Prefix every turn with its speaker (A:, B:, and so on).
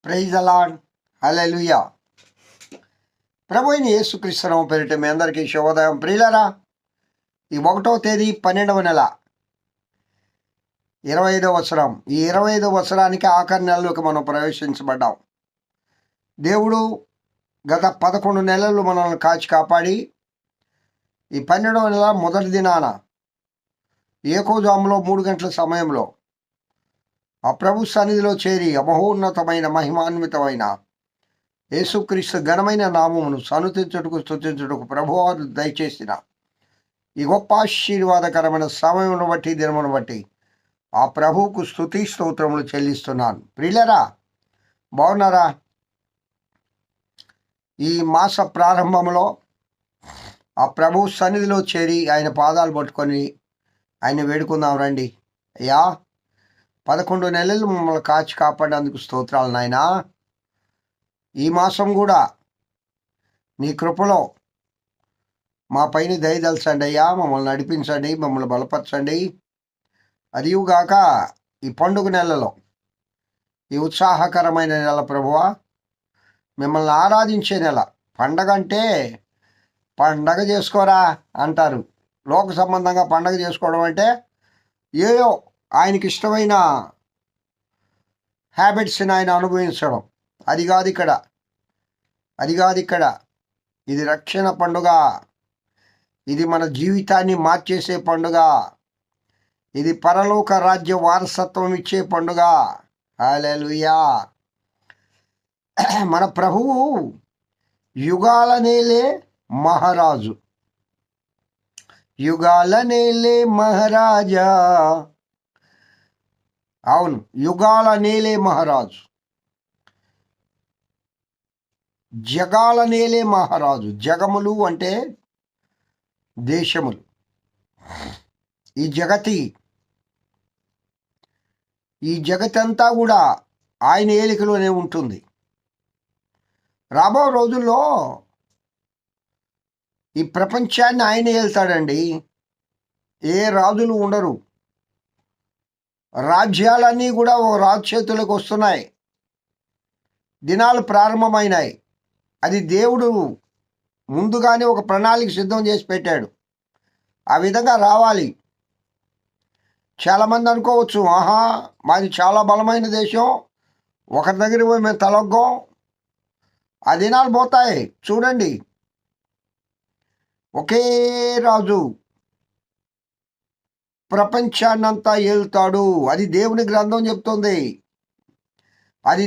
A: Praise the lord. Hallelujah. ప్రభు అయిన యేసుక్రీస్తు నామమున పేరిట మీ అందరికీ శుభోదయం. ప్రియులారా, ఈ 1వ తేదీ 12వ నెల 25వ వత్సరం. ఈ 25వ వత్సరానికి ఆఖరి నెలలోకి మనం ప్రవేశించబడ్డాం. దేవుడు గత 11 నెలలు మనల్ని కాచి కాపాడి ఈ 12వ నెల మొదటి దినాన ఏకోజాములో 3 గంటల సమయంలో ఆ ప్రభు సన్నిధిలో చేరి మహోన్నతమైన మహిమాన్వితమైన యేసుక్రీస్తు ఘనమైన నామమును సనుతించుటకు స్తుతించుటకు ప్రభువారు దయచేసిన ఈ గొప్ప ఆశీర్వాదకరమైన సమయమును బట్టి దినమును బట్టి ఆ ప్రభువుకు స్తుతి స్తోత్రములు చెల్లిస్తున్నాను. ప్రియులరా, బాగున్నారా? ఈ మాస ప్రారంభంలో ఆ ప్రభు సన్నిధిలో చేరి ఆయన పాదాలు పట్టుకొని ఆయన వేడుకుందాం రండి. అయ్యా, 11 నెలలు మమ్మల్ని కాచి కాపాడేందుకు స్తోత్రాలు నాయనా. ఈ మాసం కూడా నీ కృపలో మా పైన దయదలచండి అయ్యా. మమ్మల్ని నడిపించండి, మమ్మల్ని బలపరచండి. అదియుగాక ఈ పండుగ నెలలో, ఈ ఉత్సాహకరమైన నెల ప్రభువా, మిమ్మల్ని ఆరాధించే నెల. పండగ అంటే పండగ చేసుకోరా అంటారు. లోక సంబంధంగా పండగ చేసుకోవడం అంటే ఏయో ఆయనకి ఇష్టమైన హ్యాబిట్స్ని ఆయన అనుభవించడం. అది కాదు ఇక్కడ. ఇది రక్షణ పండుగ. ఇది మన జీవితాన్ని మార్చేసే పండుగ. ఇది పరలోక రాజ్య వారసత్వం ఇచ్చే పండుగ. హల్లెలూయా. మన ప్రభువు యుగాల నేలే మహారాజు. యుగాల నేలే మహారాజా. అవును, యుగాల నేలే మహారాజు, జగాల నేలే మహారాజు. జగములు అంటే దేశములు. ఈ జగతంతా కూడా ఆయన ఏలికలోనే ఉంటుంది. రాబో రోజుల్లో ఈ ప్రపంచాన్ని ఆయన ఏళ్తాడండి. ఏ రాజులు ఉండరు. రాజ్యాలన్నీ కూడా ఓ రాజు చేతులకు వస్తున్నాయి. దినాలు ప్రారంభమైనాయి. అది దేవుడు ముందుగానే ఒక ప్రణాళిక సిద్ధం చేసి పెట్టాడు. ఆ విధంగా రావాలి. చాలామంది అనుకోవచ్చు, ఆహా, మాది చాలా బలమైన దేశం, ఒకరి దగ్గర పోయి మేము తలొగ్గం. ఆ దినాలు పోతాయి. చూడండి, ఒకే రాజు ప్రపంచాన్నంతా ఏలుతాడు. అది దేవుని గ్రంథం చెప్తుంది. అది